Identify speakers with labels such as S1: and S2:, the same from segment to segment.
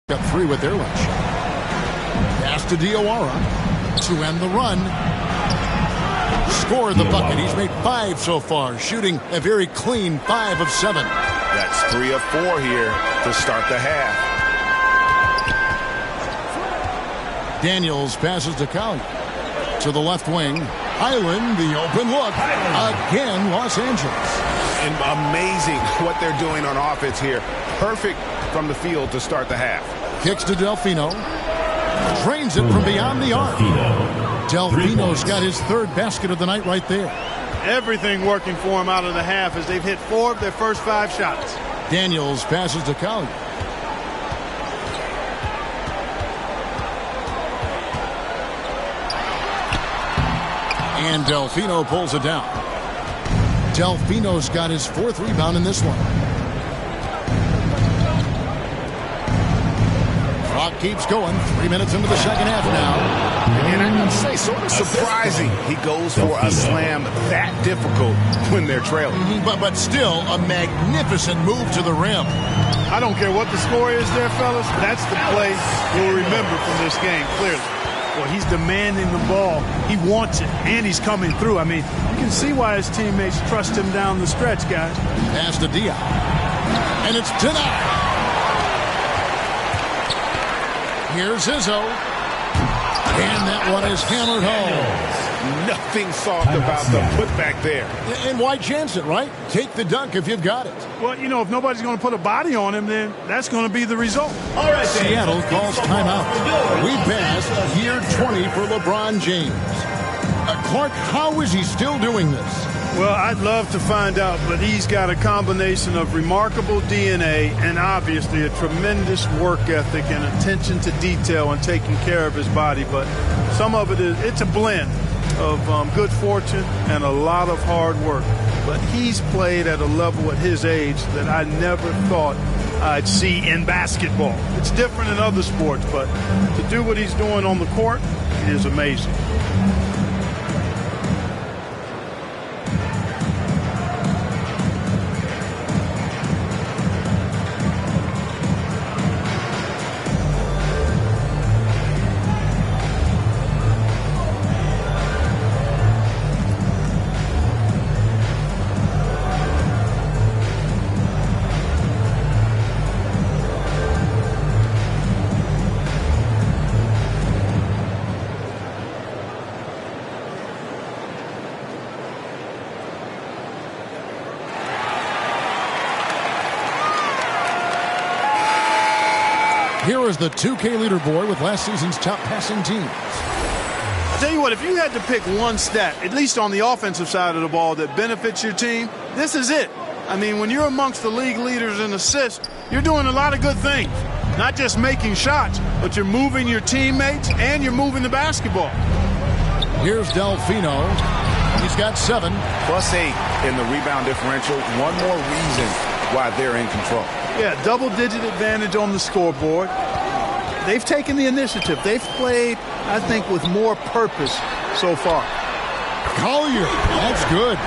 S1: Got 3 with their lunch. Pass to Diawara to end the run. Score the bucket. He's made 5 so far, shooting a very clean 5 of 7.
S2: That's 3 of 4 here to start the half.
S1: Daniels passes to Collier. To the left wing. Highland, the open look. Again, Los Angeles.
S2: And amazing what they're doing on offense here. Perfect from the field to start the half.
S1: Kicks to Delfino. Drains it from beyond the arc. Delfino's got his 3rd basket of the night right there.
S3: Everything working for him out of the half as they've hit 4 of their first 5 shots.
S1: Daniels passes to Collier. And Delfino pulls it down. Delfino's got his 4th rebound in this one. Clock keeps going. 3 minutes into the second half now.
S2: And I can say sort of surprising. He goes for a slam that difficult when they're trailing.
S1: But still a magnificent move to the rim.
S3: I don't care what the score is there, fellas. That's the play we'll remember from this game, clearly. Well, he's demanding the ball. He wants it, and he's coming through. I mean, you can see why his teammates trust him down the stretch, guys.
S1: Pass to Diop. And it's denied. Here's Izzo. And that one is hammered home.
S2: Nothing soft about the putback there.
S1: And why chance it, right? Take the dunk if you've got it.
S3: Well, you know, if nobody's going to put a body on him, then that's going to be the result.
S1: All right, Seattle calls timeout. We passed year 20 for LeBron James. Clark, how is he still doing this?
S3: Well, I'd love to find out, but he's got a combination of remarkable DNA and obviously a tremendous work ethic and attention to detail and taking care of his body. But some of it's a blend of good fortune and a lot of hard work. But he's played at a level at his age that I never thought I'd see in basketball. It's different in other sports, but to do what he's doing on the court is amazing.
S1: Here is the 2K leaderboard with last season's top passing teams.
S3: I'll tell you what, if you had to pick one stat, at least on the offensive side of the ball, that benefits your team, this is it. I mean, when you're amongst the league leaders in assists, you're doing a lot of good things. Not just making shots, but you're moving your teammates and you're moving the basketball.
S1: Here's Delfino. He's got 7.
S2: +8 in the rebound differential. One more reason why they're in control.
S3: Yeah, double-digit advantage on the scoreboard. They've taken the initiative. They've played, I think, with more purpose so far.
S1: Collier, that's good.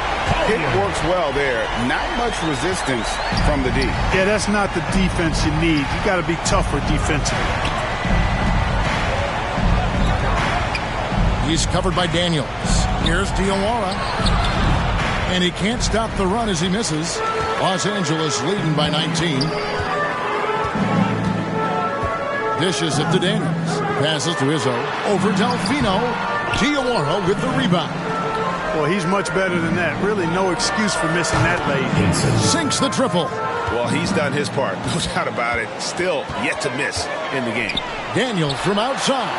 S2: It works well there. Not much resistance from the D.
S3: Yeah, that's not the defense you need. You got to be tougher defensively.
S1: He's covered by Daniels. Here's Diawara. And he can't stop the run as he misses. Los Angeles leading by 19. Dishes it to Daniels. Passes to Izzo. Over Delfino. Diawara with the rebound.
S3: Well, he's much better than that. Really no excuse for missing that late.
S1: Sinks the triple.
S2: Well, he's done his part. No doubt about it. Still yet to miss in the game.
S1: Daniels from outside.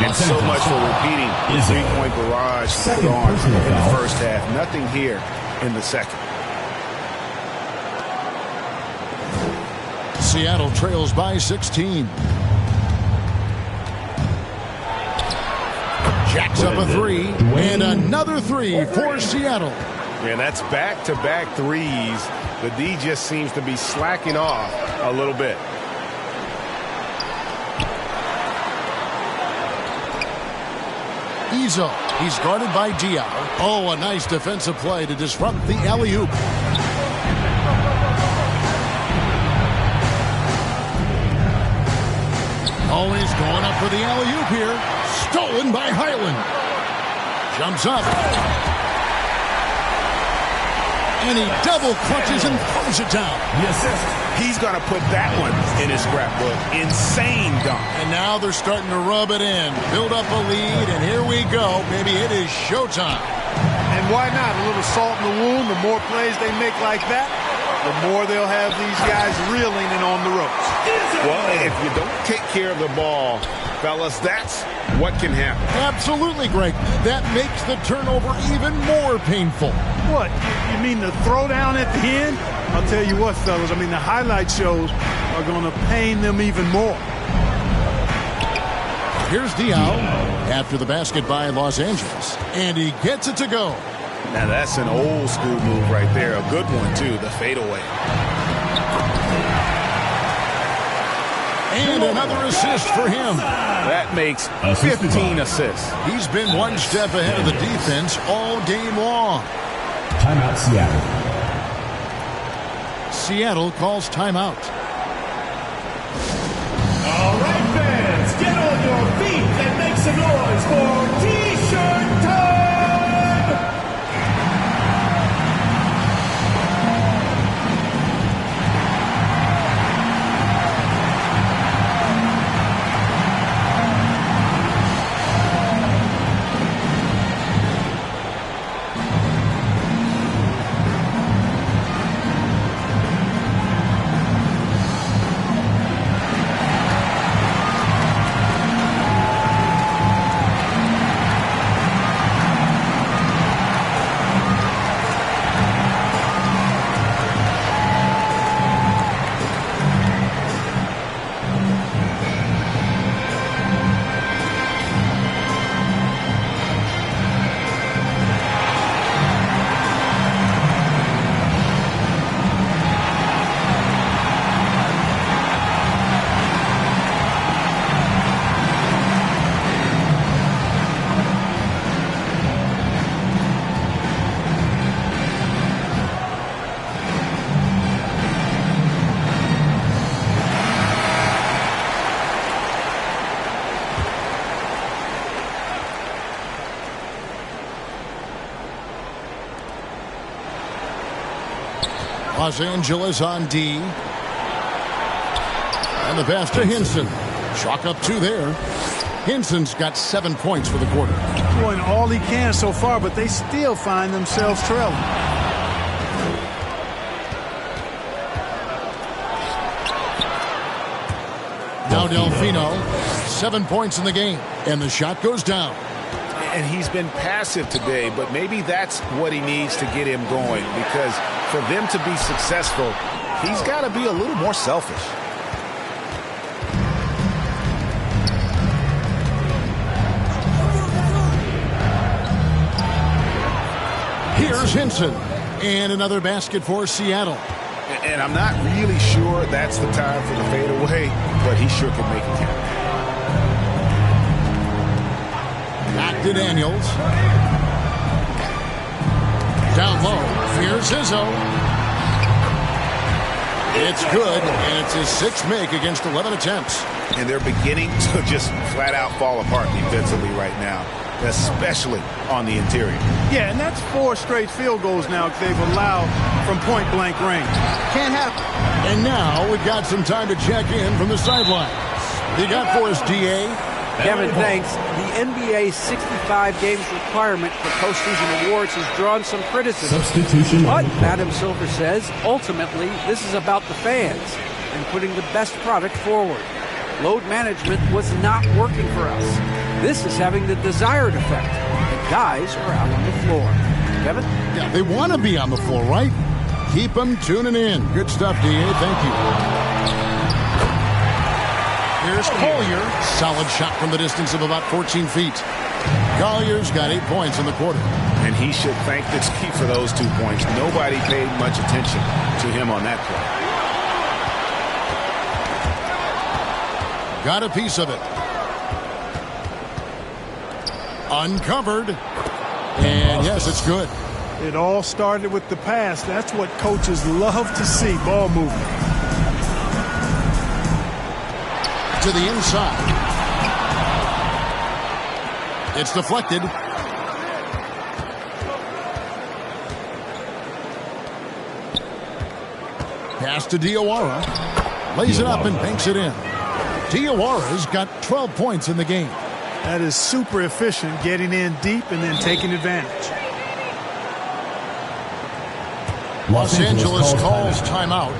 S2: And so much for repeating the three-point barrage put on in the first half. Nothing here in the second.
S1: Seattle trails by 16. Jacks up a 3. And another 3 for Seattle.
S2: And that's back-to-back threes. The D just seems to be slacking off a little bit.
S1: Izzo. He's guarded by Diaw. Oh, a nice defensive play to disrupt the alley-oop. Oh, he's going up for the alley-oop here. Stolen by Highland. Jumps up. And he double clutches and throws it down.
S2: The assist. He's going to put that one in his scrapbook. Insane dunk.
S1: And now they're starting to rub it in. Build up a lead, and here we go. Maybe it is showtime.
S3: And why not? A little salt in the wound. The more plays they make like that, the more they'll have these guys reeling and on the ropes.
S2: Well, if you don't take care of the ball, fellas, that's what can happen.
S1: Absolutely, Greg. That makes the turnover even more painful.
S3: What? You mean the throwdown at the end? I'll tell you what, fellas. I mean, the highlight shows are going to pain them even more.
S1: Here's Diaw after the basket by Los Angeles. And he gets it to go.
S2: Now, that's an old school move right there. A good one, too, the fadeaway.
S1: And another assist for him.
S2: That makes 15 assists.
S1: He's been one step ahead of the defense all game long.
S4: Timeout, Seattle.
S1: Seattle calls timeout.
S4: All right, fans, get on your feet and make some noise for T-shirt time!
S1: Los Angeles on D. And the pass to Hinson. Chalk up two there. Hinson's got 7 points for the quarter.
S3: Doing all he can so far, but they still find themselves trailing.
S1: Now Delfino, 7 points in the game. And the shot goes down.
S2: And he's been passive today, but maybe that's what he needs to get him going, because for them to be successful, he's got to be a little more selfish.
S1: Here's Hinson. And another basket for Seattle.
S2: And I'm not really sure that's the time for the fadeaway, but he sure can make it count.
S1: Back to Daniels. Down low. Here's Izzo. It's good, and it's his sixth make against 11 attempts.
S2: And they're beginning to just flat out fall apart defensively right now, especially on the interior.
S3: Yeah, and that's 4 straight field goals now they've allowed from point-blank range. Can't happen.
S1: And now we've got some time to check in from the sideline. You got for us, D.A.?
S5: Kevin, thanks. The NBA's 65 games requirement for postseason awards has drawn some criticism.
S4: Substitution.
S5: But Adam Silver says, ultimately, this is about the fans and putting the best product forward. Load management was not working for us. This is having the desired effect. The guys are out on the floor. Kevin?
S1: Yeah, they want to be on the floor, right? Keep them tuning in. Good stuff, D.A. Thank you. Here's Collier. Solid shot from the distance of about 14 feet. Collier's got 8 points in the quarter.
S2: And he should thank the team for those 2 points. Nobody paid much attention to him on that play.
S1: Got a piece of it. Uncovered. And yes, it's good.
S3: It all started with the pass. That's what coaches love to see, ball movement.
S1: To the inside. It's deflected. Pass to Diawara. Lays it up and banks it in. Diawara's got 12 points in the game.
S3: That is super efficient, getting in deep and then taking advantage.
S1: Los Angeles calls timeout.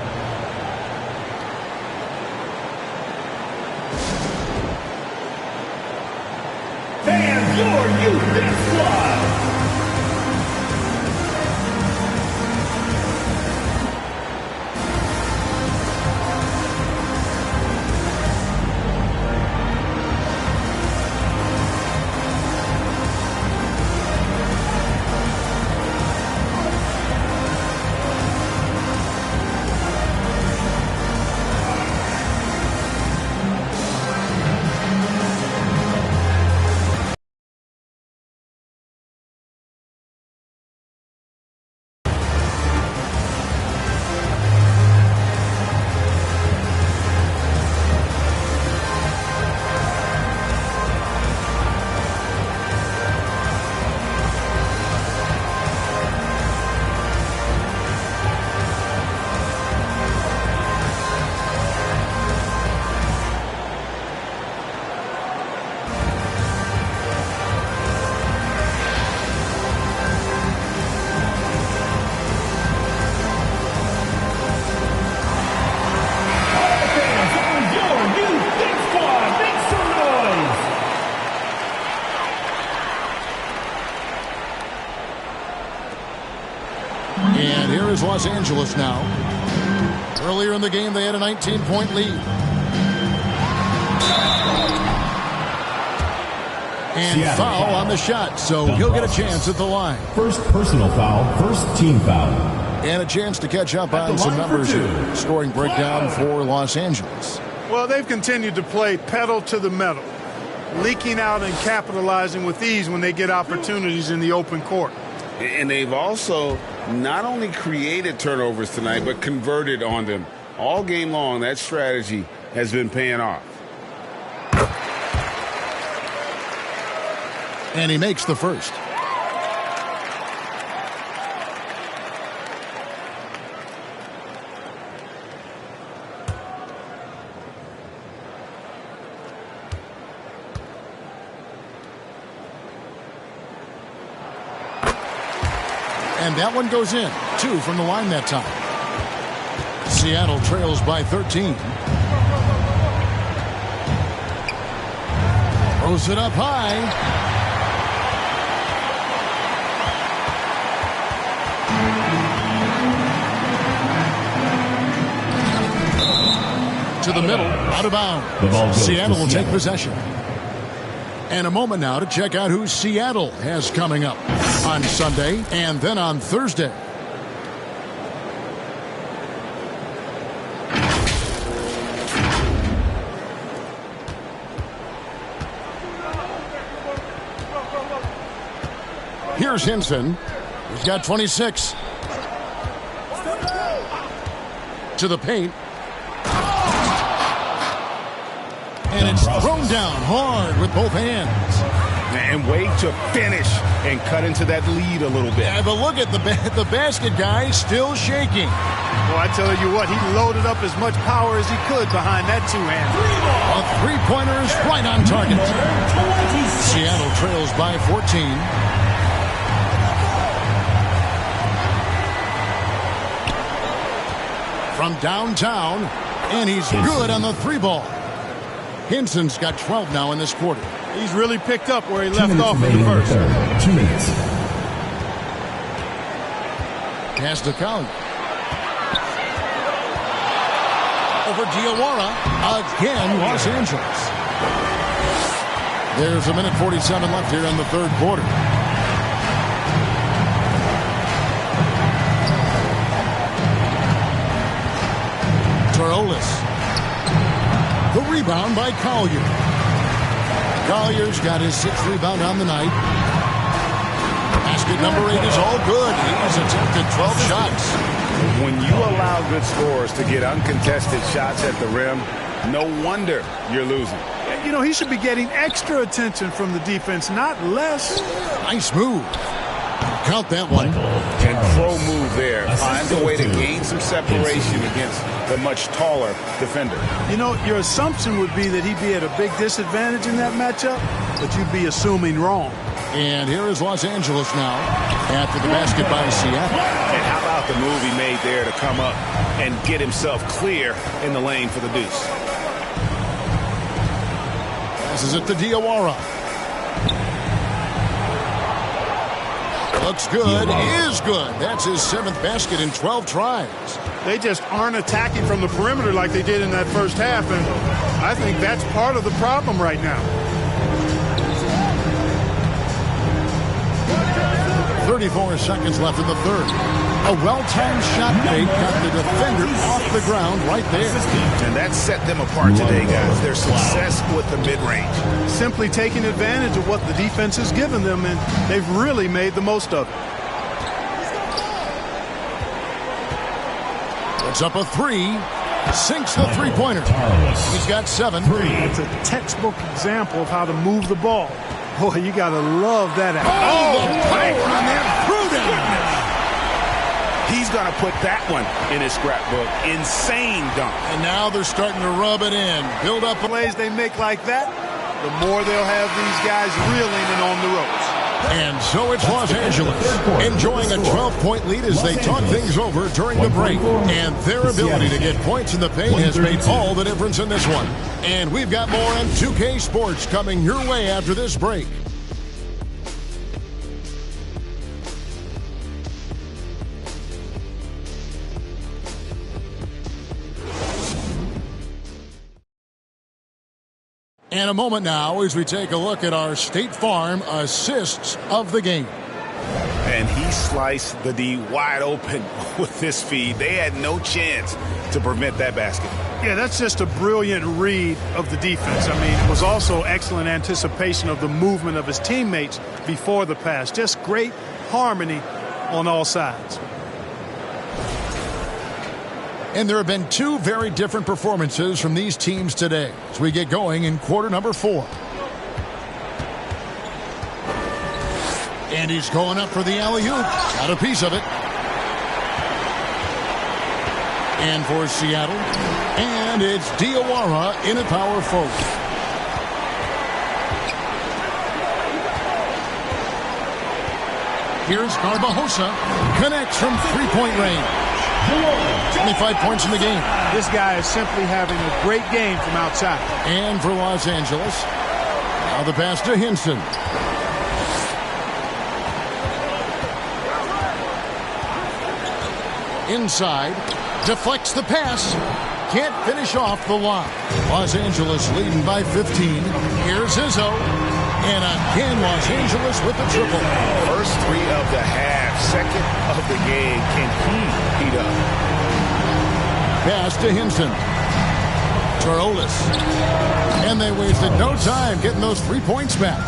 S4: Fans, your youth and squad.
S1: And here is Los Angeles now. Earlier in the game, they had a 19-point lead. And
S4: Seattle
S1: foul on the shot, so he'll get a chance at the line.
S4: First personal foul, first team foul.
S1: And a chance to catch up on some numbers here. Scoring breakdown for Los Angeles.
S3: Well, they've continued to play pedal to the metal, leaking out and capitalizing with ease when they get opportunities in the open court.
S2: And they've also not only created turnovers tonight, but converted on them. All game long, that strategy has been paying off.
S1: And he makes the first. And that one goes in. 2 from the line that time. Seattle trails by 13. Throws it up high. To the middle, out of bounds. Seattle will take possession. And a moment now to check out who Seattle has coming up on Sunday and then on Thursday. Here's Hinson. He's got 26. To the paint. And it's thrown down hard with both hands.
S2: And way to finish and cut into that lead a little bit.
S1: Yeah, but look at the basket guy still shaking.
S3: Well, I tell you what, he loaded up as much power as he could behind that two-hand.
S1: A three-pointer is right on target. Seattle trails by 14. From downtown, and he's good on the three ball. Hinson's got 12 now in this quarter.
S3: He's really picked up where he left off in the first.
S4: 2 minutes.
S1: Pass to Collier. Over Diawara. Again, Los Angeles. There's a minute 47 left here in the third quarter. Torolis. The rebound by Collier. Collier's got his 6th rebound on the night. Basket number 8 is all good. He's attempted 12 shots.
S2: When you allow good scorers to get uncontested shots at the rim, No wonder you're losing.
S3: You know, he should be getting extra attention from the defense, not less.
S1: Nice move. Count that one.
S2: And pro move there. Finds a way to gain some separation against the much taller defender.
S3: You know, your assumption would be that he'd be at a big disadvantage in that matchup, but you'd be assuming wrong.
S1: And here is Los Angeles now after the basket by Seattle.
S2: And how about the move he made there to come up and get himself clear in the lane for the deuce?
S1: Passes it to Diawara. Looks good, is good. That's his 7th basket in 12 tries.
S3: They just aren't attacking from the perimeter like they did in that first half, and I think that's part of the problem right now.
S1: 34 seconds left in the third. A well-timed shot fake got the defender off the ground right there.
S2: And that set them apart today, guys. Their success with the mid-range.
S3: Simply taking advantage of what the defense has given them, and they've really made the most of it.
S1: Puts up a 3. Sinks the three-pointer. He's got 7.
S3: It's a textbook example of how to move the ball. Boy, you got to love that.
S1: Oh, the power on that Prudence.
S2: He's going to put that one in his scrapbook. Insane dunk.
S1: And now they're starting to rub it in. Build up
S3: Plays they make like that, the more they'll have these guys reeling and on the ropes.
S1: And so it's Los Angeles enjoying a 12-point lead as they talk things over during the break. And their ability to get points in the paint has made all the difference in this one. And we've got more on 2K Sports coming your way after this break. And a moment now as we take a look at our State Farm assists of the game.
S2: And he sliced the D wide open with this feed. They had no chance to prevent that basket.
S3: Yeah, that's just a brilliant read of the defense. I mean, it was also excellent anticipation of the movement of his teammates before the pass. Just great harmony on all sides.
S1: And there have been 2 very different performances from these teams today as we get going in quarter number 4. And he's going up for the alley-oop. Got a piece of it. And for Seattle. And it's Diawara in a power forward. Here's Garbajosa. Connects from three-point range. 25 points in the game.
S3: This guy is simply having a great game from outside.
S1: And for Los Angeles, now the pass to Hinson. Inside, deflects the pass. Can't finish off the line. Los Angeles leading by 15. Here's Izzo. And again, Los Angeles with the triple.
S2: First 3 of the half, second of the game. Can he heat up?
S1: Pass to Hinson. Tarolas. And they wasted no time getting those 3 points back.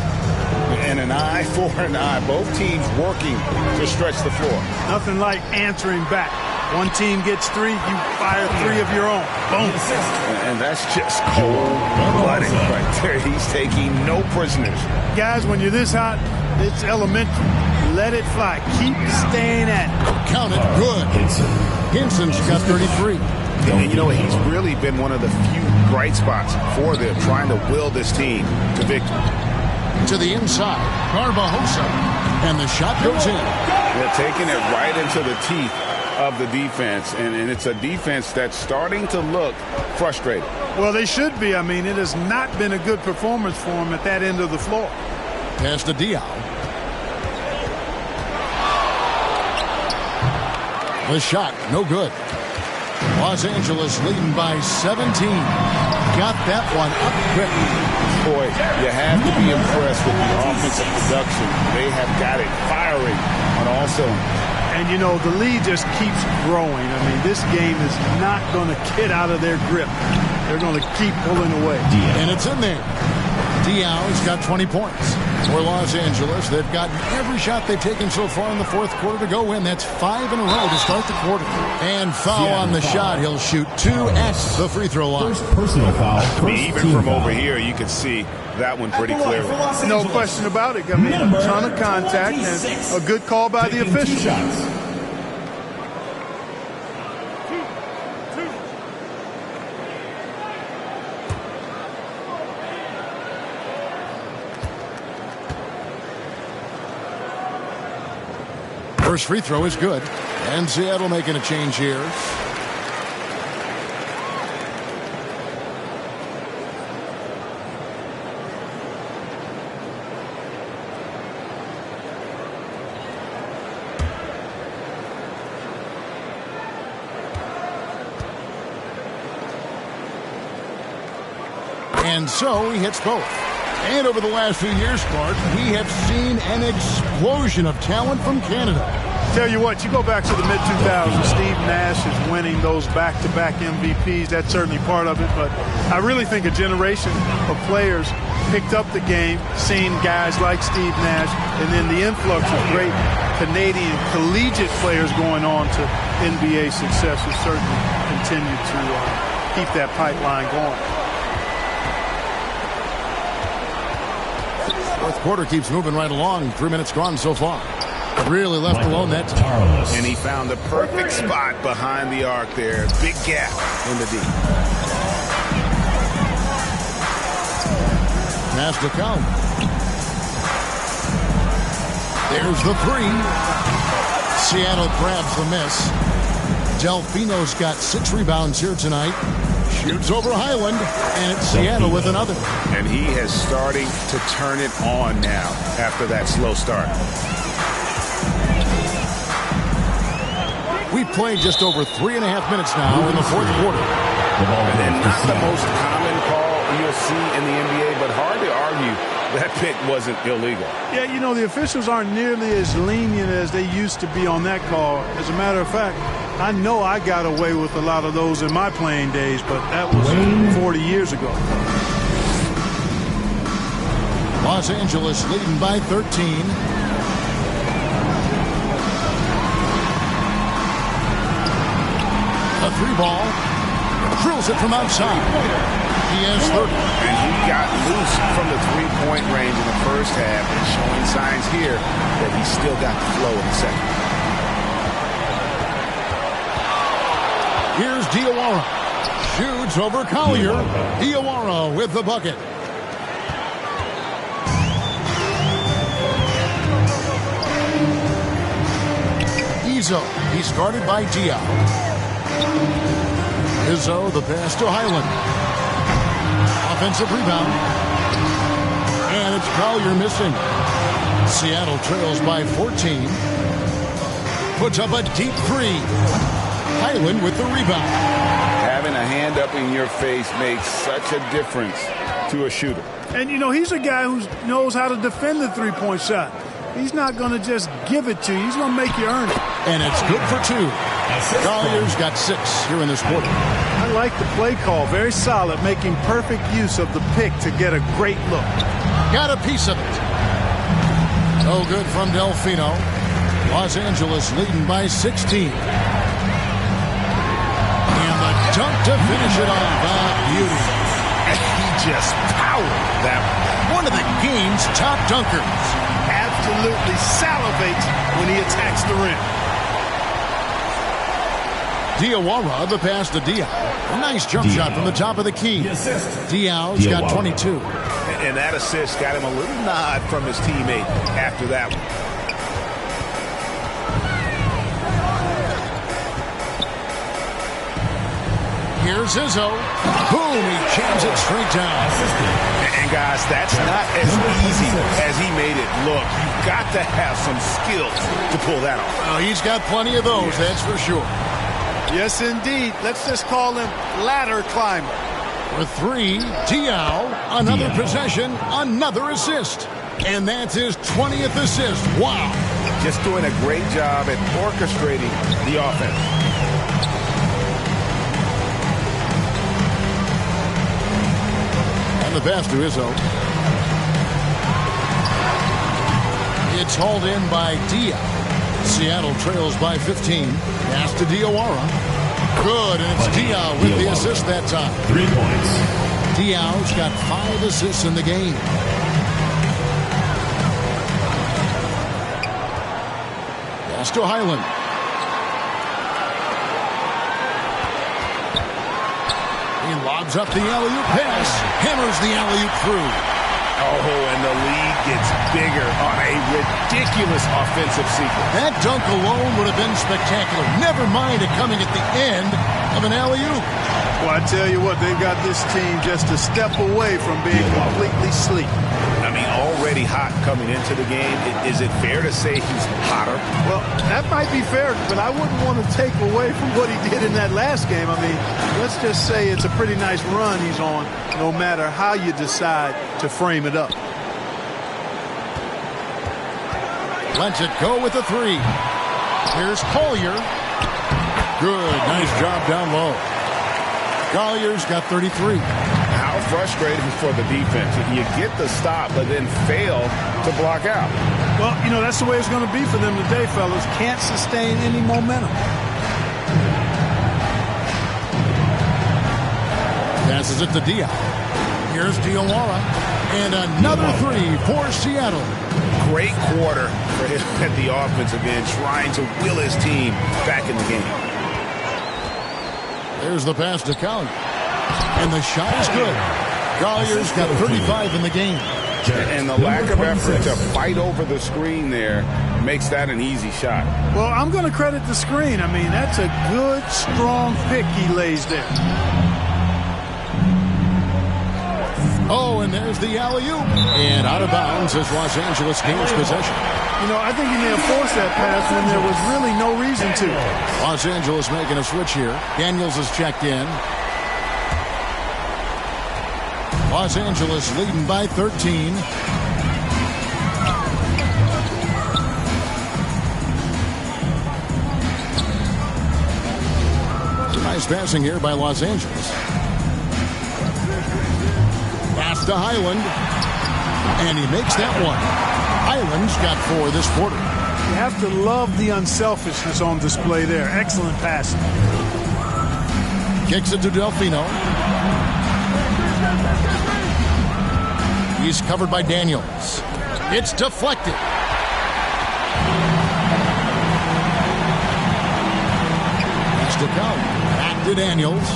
S2: And an eye for an eye. Both teams working to stretch the floor.
S3: Nothing like answering back. One team gets 3, you fire 3 of your own. Boom.
S2: And that's just cold-blooded right there. He's taking no prisoners.
S3: Guys, when you're this hot, it's elementary. Let it fly. Keep staying at it.
S1: Count it. Good. Hinson's got 33.
S2: And you know what? He's really been one of the few bright spots for them, trying to will this team to victory.
S1: To the inside. Garbajosa. And the shot goes in.
S2: They're taking it right into the teeth of the defense, and it's a defense that's starting to look frustrated.
S3: Well, they should be. I mean, it has not been a good performance for them at that end of the floor.
S1: Pass to Diaw. The shot, no good. Los Angeles leading by 17. Got that one up quick.
S2: Boy, you have to be impressed with the offensive production. They have got it firing on all cylinders.
S3: And, you know, the lead just keeps growing. I mean, this game is not going to get out of their grip. They're going to keep pulling away.
S1: And it's in there. Diaw's got 20 points. For Los Angeles, they've gotten every shot they've taken so far in the fourth quarter to go in. That's 5 in a row to start the quarter. And foul on the shot. He'll shoot 2 at the free throw line.
S6: First personal foul.
S2: Even from over here, you can see that one pretty clearly.
S3: No question about it. I mean, a ton of contact and a good call by the official.
S1: First free throw is good. And Seattle making a change here. And so he hits both. And over the last few years, Clark, we have seen an explosion of talent from Canada.
S3: Tell you what, you go back to the mid-2000s, Steve Nash is winning those back-to-back MVPs. That's certainly part of it. But I really think a generation of players picked up the game, seeing guys like Steve Nash, and then the influx of great Canadian collegiate players going on to NBA success has certainly continued to keep that pipeline going.
S1: Fourth quarter keeps moving right along. 3 minutes gone so far. Really left alone that time.
S2: And he found the perfect spot behind the arc there. Big gap in the D.
S1: Pass to count. There's the three. Seattle grabs the miss. Delfino's got 6 rebounds here tonight. Shoots over Highland, and it's Seattle with another.
S2: And he is starting to turn it on now after that slow start.
S1: We've played just over 3.5 minutes now in the fourth quarter.
S2: And not the most common call you'll see in the NBA, but hard to argue that pick wasn't illegal.
S3: Yeah, you know, the officials aren't nearly as lenient as they used to be on that call. As a matter of fact, I know I got away with a lot of those in my playing days, but that was 40 years ago.
S1: Los Angeles leading by 13. A 3-ball. Drills it from outside. He has 30.
S2: And he got loose from the three-point range in the first half, and showing signs here that he's still got the flow in the second.
S1: Here's Diawara. Shoots over Collier. Diawara with the bucket. Izzo. He's guarded by Diaw. Izzo, the pass to Highland. Offensive rebound. And it's Collier missing. Seattle trails by 14. Puts up a deep 3. Highland with the rebound.
S2: Having a hand up in your face makes such a difference to a shooter.
S3: And, you know, he's a guy who knows how to defend the three-point shot. He's not going to just give it to you. He's going to make you earn it.
S1: And it's good for 2. Collier's got 6 here in this quarter.
S3: I like the play call. Very solid, making perfect use of the pick to get a great look.
S1: Got a piece of it. No good from Delfino. Los Angeles leading by 16. And the dunk to finish it off. Beauty.
S2: And he just powered that
S1: one of the game's top dunkers.
S3: Absolutely salivates when he attacks the rim.
S1: Diawara, the pass to Diaw. A nice jump shot from the top of the key. Diaw's got 22.
S2: And that assist got him a little nod from his teammate after that one.
S1: Here's Izzo. Boom, he jams it straight down.
S2: And guys, that's not as easy as he made it look. You've got to have some skills to pull that off.
S1: Well, he's got plenty of those, that's for sure.
S3: Yes, indeed. Let's just call him ladder climber.
S1: For 3, Diaw, another possession, another assist. And that's his 20th assist. Wow.
S2: Just doing a great job at orchestrating the offense.
S1: And the pass to Izzo. It's hauled in by Dia. Seattle trails by 15. Pass to Diawara. Good, and it's Dia with the assist that time.
S4: 3 points.
S1: Diaw's got 5 assists in the game. Pass to Highland. He lobs up the alley-oop pass. Hammers the alley-oop through.
S2: Oh, and the lead gets bigger on a ridiculous offensive sequence.
S1: That dunk alone would have been spectacular. Never mind it coming at the end of an alley-oop.
S3: Well, I tell you what, they've got this team just a step away from being completely asleep.
S2: I mean, already hot coming into the game. Is it fair to say he's hotter?
S3: Well, that might be fair, but I wouldn't want to take away from what he did in that last game. I mean, let's just say it's a pretty nice run he's on, no matter how you decide to frame it up.
S1: Lets it go with a 3. Here's Collier. Good, nice job down low. Collier's got 33.
S2: How frustrating for the defense. You get the stop, but then fail to block out.
S3: Well, you know, that's the way it's going to be for them today, fellas. Can't sustain any momentum.
S1: Passes it to Dia. Here's Diawara. And another 3 for Seattle.
S2: Great quarter for him at the offensive end, trying to will his team back in the game.
S1: There's the pass to Collier. And the shot is good. Collier's got 35 in the game.
S2: And the lack of effort to fight over the screen there makes that an easy shot.
S3: Well, I'm going to credit the screen. I mean, that's a good, strong pick he lays there.
S1: Oh, and there's the alley-oop. And out of bounds as Los Angeles gains possession.
S3: You know, I think he may have forced that pass when there was really no reason to.
S1: Los Angeles making a switch here. Daniels is checked in. Los Angeles leading by 13. Nice passing here by Los Angeles. Pass to Highland. And he makes that one. Highland's got 4 this quarter.
S3: You have to love the unselfishness on display there. Excellent passing.
S1: Kicks it to Delfino. He's covered by Daniels. It's deflected. Pass to Collier. Back to Daniels.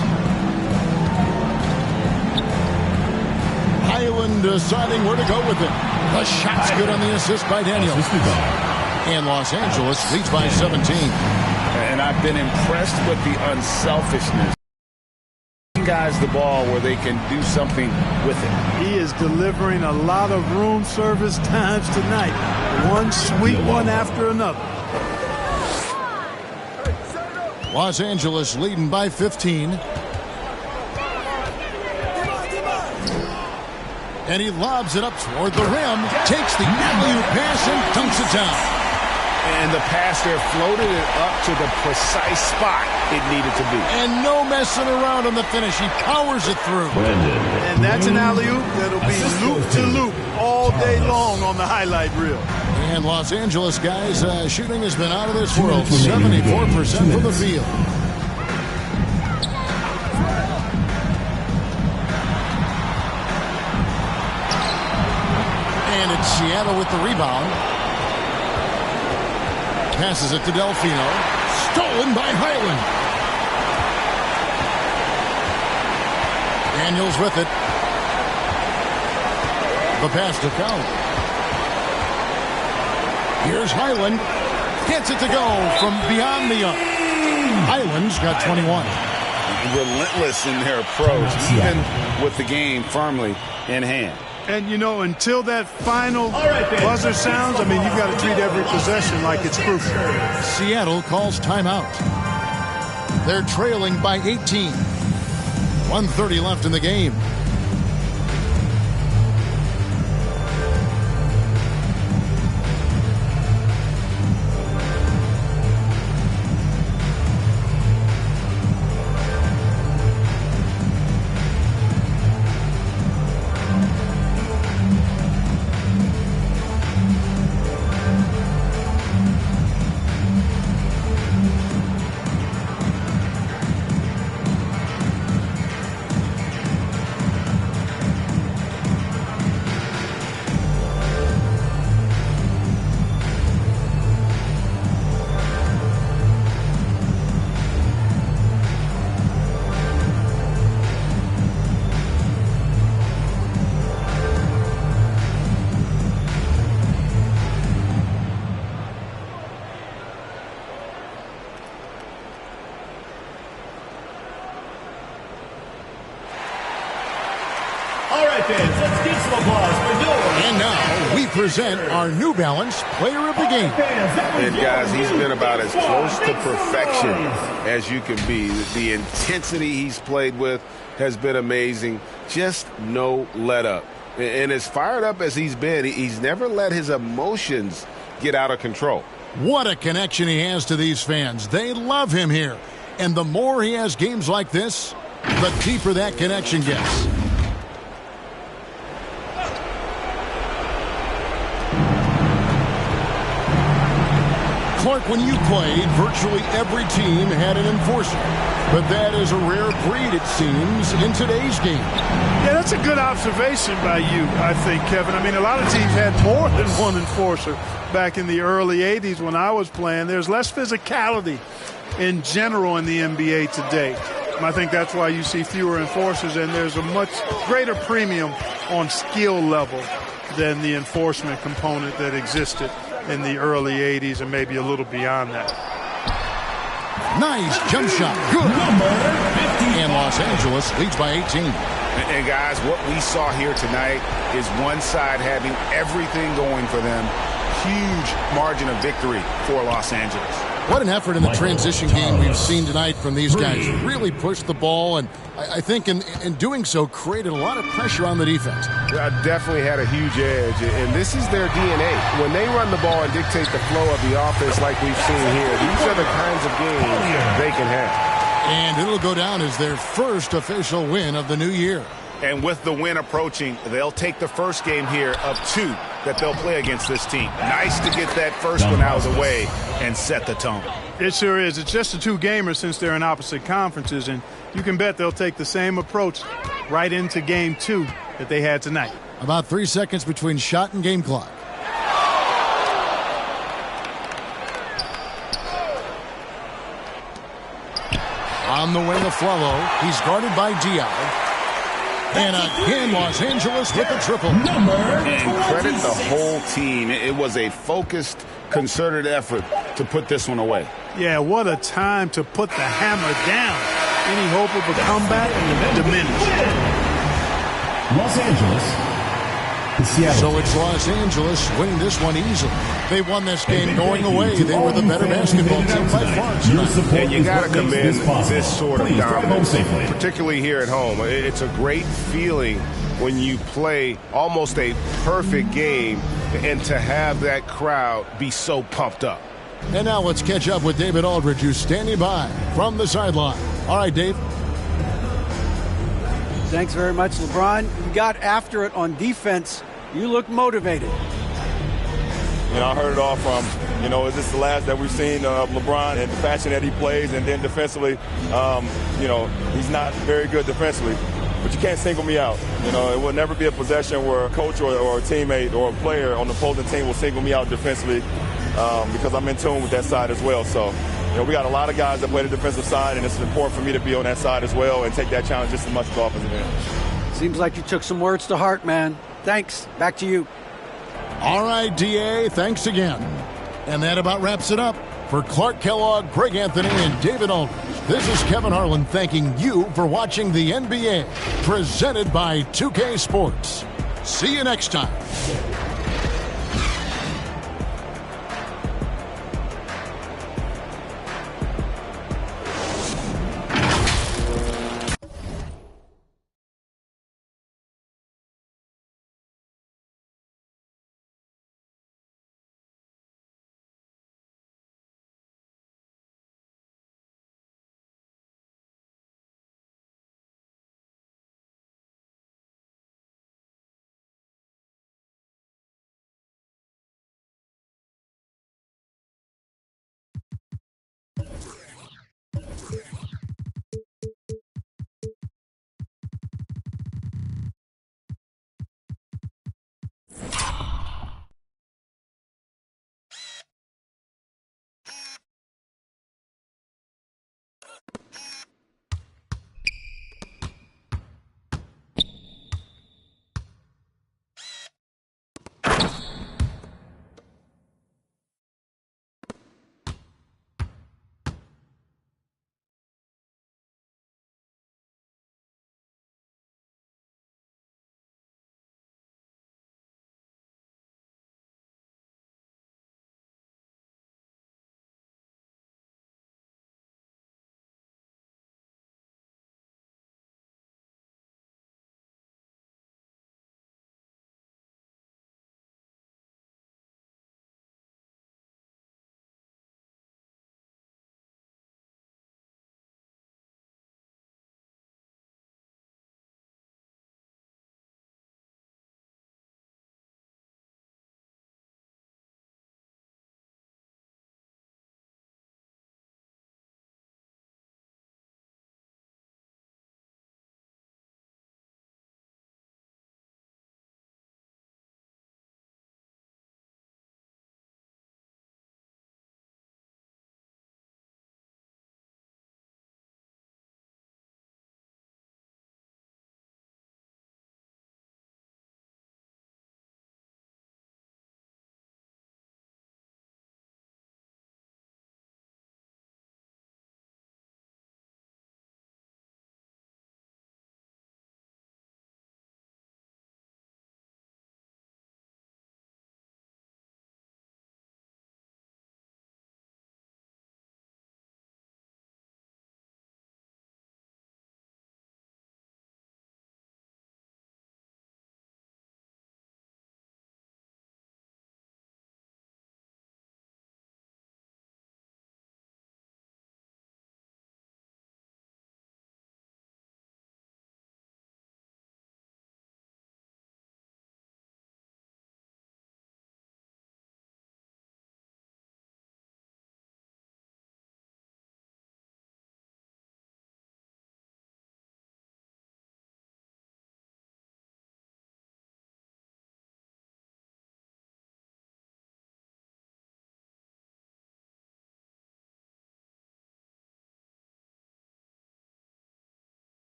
S1: Highland deciding where to go with it. The shot's good on the assist by Daniels. And Los Angeles leads by 17.
S2: And I've been impressed with the unselfishness. Guys the ball where they can do something with it.
S3: He is delivering a lot of room service times tonight. One sweet one after another.
S1: Los Angeles leading by 15. And he lobs it up toward the rim. Takes the alley-oop pass and dunks it down.
S2: And the pass there floated it up to the precise spot it needed to be.
S1: And no messing around on the finish. He powers it through.
S3: And that's an alley-oop that'll be loop-to-loop all day long on the highlight reel.
S1: And Los Angeles, guys, shooting has been out of this world. 74% from the field. And it's Seattle with the rebound. Passes it to Delfino. Stolen by Highland. Daniels with it. The pass to Collier. Here's Highland. Gets it to go from beyond the arc. Highland's got 21.
S2: Relentless in their approach, even with the game firmly in hand.
S3: And, you know, until that final buzzer sounds, I mean, you've got to treat every possession like it's crucial.
S1: Seattle calls timeout. They're trailing by 18. 1:30 left in the game.
S4: fans, let's give some applause for your...
S1: And now we present our New Balance Player of the Game.
S2: And guys, he's been about as close to perfection as you can be. The intensity he's played with has been amazing. Just no let up. And as fired up as he's been, he's never let his emotions get out of control.
S1: What a connection he has to these fans. They love him here. And the more he has games like this, the deeper that connection gets. Clark, when you played, virtually every team had an enforcer. But that is a rare breed, it seems, in today's game.
S3: Yeah, that's a good observation by you, I think, Kevin. I mean, a lot of teams had more than one enforcer back in the early 80s when I was playing. There's less physicality in general in the NBA today. I think that's why you see fewer enforcers, and there's a much greater premium on skill level than the enforcement component that existed in the early 80s and maybe a little beyond that.
S1: Nice jump shot. Good. And Los Angeles leads by 18.
S2: And guys, what we saw here tonight is one side having everything going for them. Huge margin of victory for Los Angeles.
S1: What an effort in the transition game we've seen tonight from these guys. Really pushed the ball, and I think in doing so created a lot of pressure on the defense.
S6: Definitely had a huge edge, and this is their DNA. When they run the ball and dictate the flow of the offense like we've seen here, these are the kinds of games they can have.
S1: And it'll go down as their first official win of the new year.
S2: And with the win approaching, they'll take the first game here of 2 that they'll play against this team. Nice to get that first one out of the way and set the tone.
S3: It sure is. It's just a 2-gamer since they're in opposite conferences, and you can bet they'll take the same approach right into game 2 that they had tonight.
S1: About 3 seconds between shot and game clock. On the wing of Flalo, he's guarded by Diaw. And again, Los Angeles with a triple.
S2: And credit the whole team. It was a focused, concerted effort to put this one away.
S3: Yeah, what a time to put the hammer down. Any hope of a comeback diminished.
S4: Los Angeles.
S1: So it's Los Angeles winning this one easily. They won this game going away. They were the better basketball team by far.
S6: And you got to commend this sort of dominance, particularly here at home. It's a great feeling when you play almost a perfect game and to have that crowd be so pumped up.
S1: And now let's catch up with David Aldridge, who's standing by from the sideline. All right, Dave.
S5: Thanks very much, LeBron. You got after it on defense. You look motivated.
S7: I heard it all from, is this the last that we've seen of LeBron and the fashion that he plays? And then defensively, he's not very good defensively. But you can't single me out. It will never be a possession where a coach or a teammate or a player on the opposing team will single me out defensively because I'm in tune with that side as well. So, we got a lot of guys that play the defensive side, and it's important for me to be on that side as well and take that challenge just as much as the offensive end.
S5: Seems like you took some words to heart, man. Thanks. Back to you.
S1: All right, D.A., thanks again. And that about wraps it up. For Clark Kellogg, Greg Anthony, and David Aldridge, this is Kevin Harlan thanking you for watching the NBA, presented by 2K Sports. See you next time.